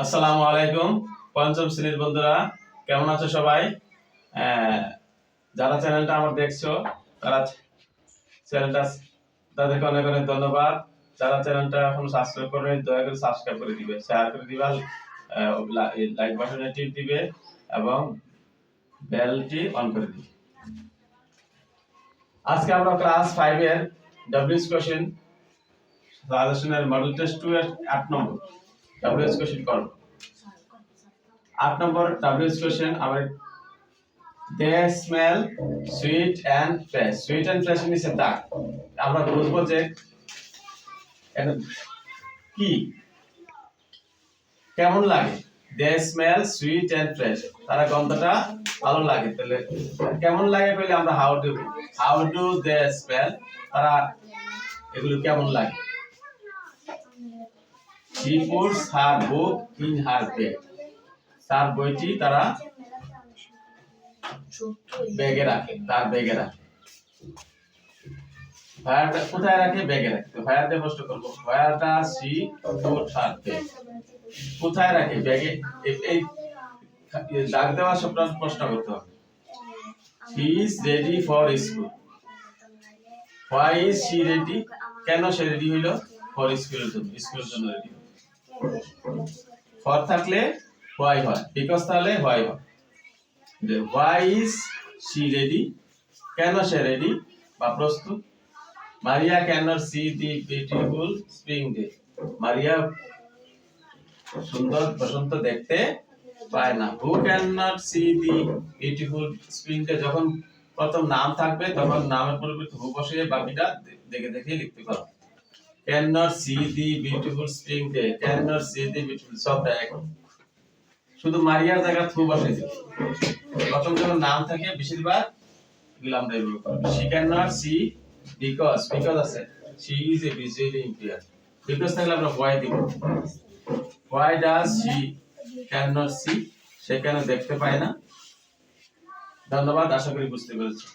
আসসালামু আলাইকুম পঞ্চম শ্রেণীর বন্ধুরা, কেমন আছো সবাই? যারা চ্যানেলটা আমার দেখছো তারা চ্যানেলটা তাদেরকে অনেক অনেক ধন্যবাদ। যারা চ্যানেলটা এখন সাবস্ক্রাইব করবে দয়া করে সাবস্ক্রাইব করে দিবে, শেয়ার করে দিবা, লাইক বাটনে টিপ দিবে এবং বেলটি অন করে দিবে। আজকে আমরা ক্লাস 5 এর ডব্লিউএস কোশ্চেন সাজেশনের মডেল টেস্ট 2 এর 8 নম্বর ডব্লিউএস কোশ্চেন করব। 8 নম্বর ডব্লিউএস কোশ্চেন আমার they smell sweet and fresh. Sweet and fresh নিচে দাগ আমরা বুঝবো যে এটা কি কেমন লাগে। they smell sweet and fresh, তারা গন্ধটা ভালো লাগে। তাহলে কেমন লাগে বলে আমরা how do they smell, তারা এগুলো কেমন লাগে। she puts her book in her bag, তার বইটি তারা ব্যাগে রাখে, তার ব্যাগে রাখে। ফায়ারটা কোথায় রাখে? ব্যাগে রাখে। তো ফায়ার দিয়ে প্রশ্ন করব, fire does she put her bag, কোথায় রাখে? ব্যাগে। এই দাগ দেওয়া সব প্রশ্ন করতে হবে। He is ready for school, why is she ready, কেন সে রেডি হইল? ফর স্কুলের জন্য, স্কুলের জন্য রেডি। ফর থাকলে হোয়াই হয়, বিকজ তাহলে হোয়াই হয়। Why is she ready? কেন সে রেডি বা প্রস্তুত? মারিয়া cannot see the beautiful spring day, মারিয়া সুন্দর বসন্ত দেখতে পায় না। Who cannot see the beautiful spring day, যখন প্রথম নাম থাকবে তখন নামের পরিবর্তে হু বসিয়ে বাকিটা দেখে দেখে লিখতে পারো। cannot see the beautiful spring day, cannot see the beautiful, সবটা এখন শুধু মারিয়ার জায়গা থু বসিয়ে দিই। প্রথম যখন নাম থাকে বেশিরভাগ এগুলো আমরা এগুলো করব। she cannot see because আছে, she is a visually impaired, because থাকলে আমরা why দিব। why does she cannot see, সে কেন দেখতে পায় না। ধন্যবাদ, আশা করি বুঝতে পেরেছো।